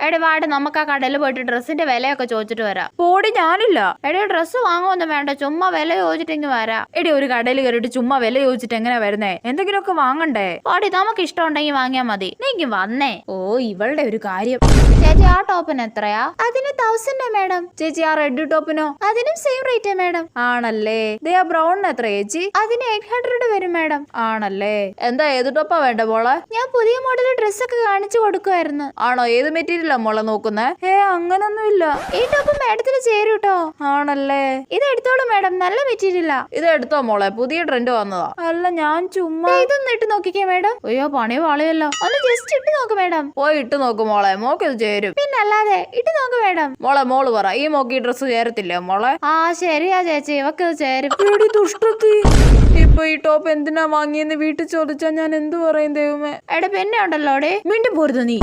എടി വാട് നമുക്ക് ആ കടയിൽ പോയിട്ട് ഡ്രസ്സിന്റെ വിലയൊക്കെ ചോദിച്ചിട്ട് വരാം. പോടി ഞാനില്ല. എടി ഡ്രസ്സ് വാങ്ങുമൊന്നും വേണ്ട, ചുമ്മാ വില ചോദിച്ചിട്ടെങ്കിൽ വരാം. എടി ഒരു കടയിൽ കയറിയിട്ട് ചുമ്മാ വില ചോദിച്ചിട്ട് എങ്ങനെ വരുന്നേ? എന്തെങ്കിലുമൊക്കെ വാങ്ങണ്ടേ? ഓടി നമുക്ക് ഇഷ്ടം ഉണ്ടെങ്കിൽ വാങ്ങിയാ മതി. നീ വന്നേ. ഓ ഇവളുടെ ഒരു കാര്യം. ചേച്ചി ആ ടോപ്പിന് എത്രയാ? അതിന് 1000 മാഡം. ചേച്ചി ആ റെഡ് ടോപ്പിനോ? അതിനും സെയിം റേറ്റ് മാഡം. ആണല്ലേ. ദേ ആ ബ്രൗണിന് എത്ര ചേച്ചി? അതിന് 800 വരും മാഡം. ആണല്ലേ. എന്താ ഏത് ടോപ്പാ വേണ്ട മോളെ? ഞാൻ പുതിയ മോഡൽ ഡ്രസ്സൊക്കെ കാണിച്ചു കൊടുക്കുമായിരുന്നു. ആണോ? ഏത് മെറ്റീരിയലാ മോളെ നോക്കുന്നേ? അങ്ങനൊന്നും ഇല്ല. ഈ ടോപ്പ് മാഡത്തിന് ചേരൂട്ടോ. ആണല്ലേ. ഇത് എടുത്തോളൂ മാഡം, നല്ല മെറ്റീരിയലാ. ഇത് എടുത്തോ മോളെ, പുതിയ ട്രെൻഡ് വന്നതാ. അല്ല ഞാൻ ചുമ്മാ ഇതൊന്നും ഇട്ട് നോക്കിക്കേ മാഡം. അയ്യോ പണി വാളിയല്ലോ. ഒന്ന് ജസ്റ്റ് ഇട്ട് നോക്ക് മാഡം. പോയി ഇട്ട് നോക്ക് മോളെ, മോക്ക് ഇത് ചേരും. പിന്നല്ലാതെ ഇട്ട് നോക്ക് മാഡം. മോളെ മോള് പറ, ഈ മോക്ക് ഈ ഡ്രസ്സ് ചേരത്തില്ലേ മോളെ? ആ ശരിയാ ചേച്ചി, ഇവക്ക് ഇത് ചേരും. ഇപ്പൊ ഈ ടോപ്പ് എന്തിനാ വാങ്ങിയെന്ന് വീട്ടിൽ ചോദിച്ചാ ഞാൻ എന്തു പറയും ദൈവമേ? എടാ പിന്നെ ഉണ്ടല്ലോ മിണ്ടി പോരുത് നീ.